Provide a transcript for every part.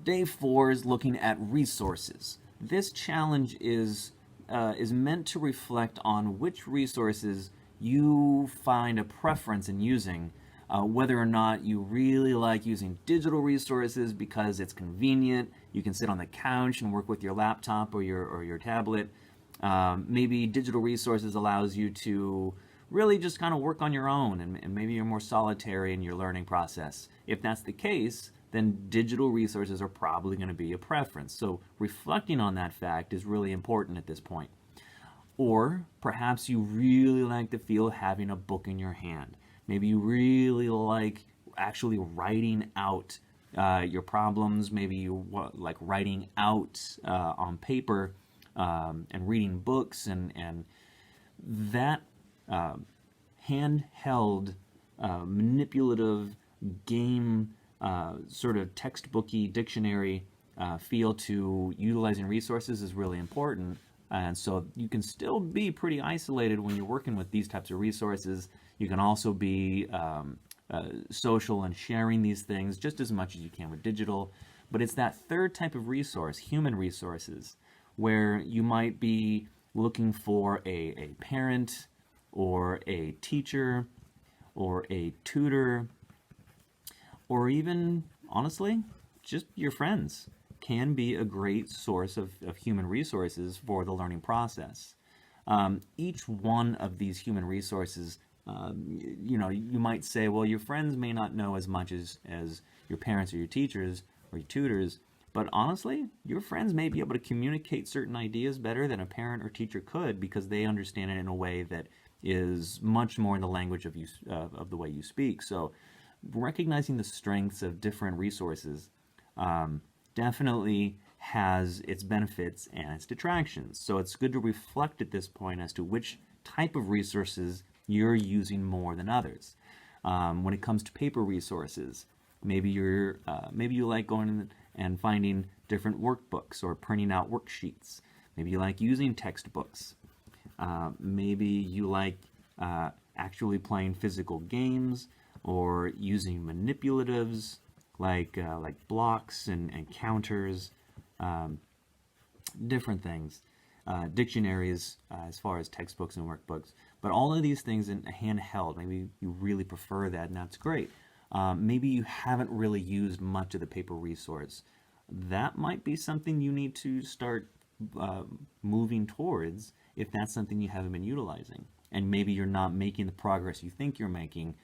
Day 4 is looking at resources. This challenge is meant to reflect on which resources you find a preference in using, whether or not you really like using digital resources because it's convenient. You can sit on the couch and work with your laptop or your tablet. Maybe digital resources allows you to really just kind of work on your own, and maybe you're more solitary in your learning process. If that's the case, then digital resources are probably going to be a preference. So reflecting on that fact is really important at this point. Or perhaps you really like the feel of having a book in your hand. Maybe you really like actually writing out your problems. Maybe you like writing out on paper and reading books, and that handheld, manipulative game sort of textbooky dictionary feel to utilizing resources is really important. And so you can still be pretty isolated when you're working with these types of resources. You can also be social and sharing these things just as much as you can with digital. But it's that third type of resource, human resources, where you might be looking for a parent or a teacher or a tutor, or even, honestly, just your friends can be a great source of human resources for the learning process. Each one of these human resources, you might say, well, your friends may not know as much as your parents or your teachers or your tutors, but honestly, your friends may be able to communicate certain ideas better than a parent or teacher could, because they understand it in a way that is much more in the language of the way you speak. So recognizing the strengths of different resources definitely has its benefits and its detractions. So it's good to reflect at this point as to which type of resources you're using more than others. When it comes to paper resources, maybe you like going and finding different workbooks or printing out worksheets. Maybe you like using textbooks. Maybe you like actually playing physical games or using manipulatives like blocks and counters, different things. Dictionaries as far as textbooks and workbooks. But all of these things in handheld, maybe you really prefer that, and that's great. Maybe you haven't really used much of the paper resource. That might be something you need to start moving towards if that's something you haven't been utilizing. And maybe you're not making the progress you think you're making.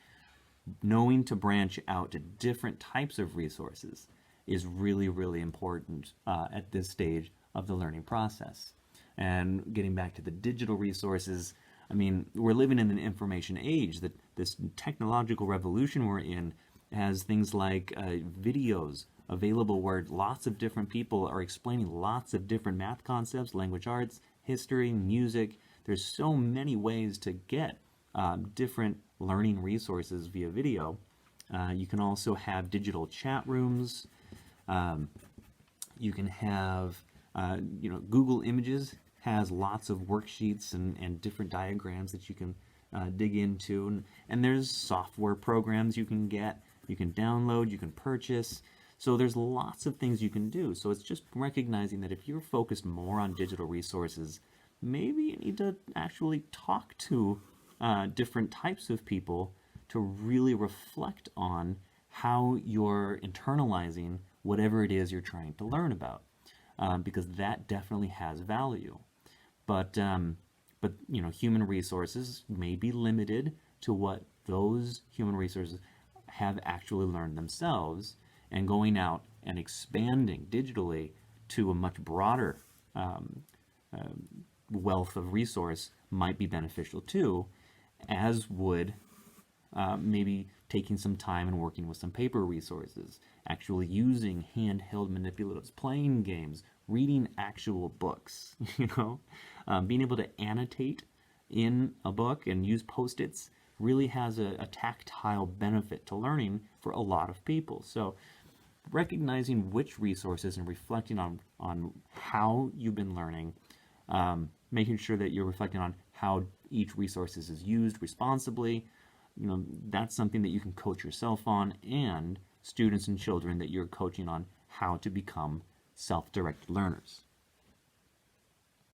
Knowing to branch out to different types of resources is really, really important at this stage of the learning process. And getting back to the digital resources, I mean, we're living in an information age. That this technological revolution we're in has things like videos available where lots of different people are explaining lots of different math concepts, language arts, history, music. There's so many ways to get different learning resources via video. You can also have digital chat rooms. You can have, Google Images has lots of worksheets and different diagrams that you can dig into. And there's software programs you can get, you can download, you can purchase. So there's lots of things you can do. So it's just recognizing that if you're focused more on digital resources, maybe you need to actually talk to different types of people to really reflect on how you're internalizing whatever it is you're trying to learn about, because that definitely has value. But human resources may be limited to what those human resources have actually learned themselves, and going out and expanding digitally to a much broader wealth of resource might be beneficial too, as would maybe taking some time and working with some paper resources, actually using handheld manipulatives, playing games, reading actual books, being able to annotate in a book and use post-its really has a tactile benefit to learning for a lot of people. So recognizing which resources and reflecting on how you've been learning, making sure that you're reflecting on how each resource is used responsibly, that's something that you can coach yourself on, and students and children that you're coaching on how to become self-directed learners.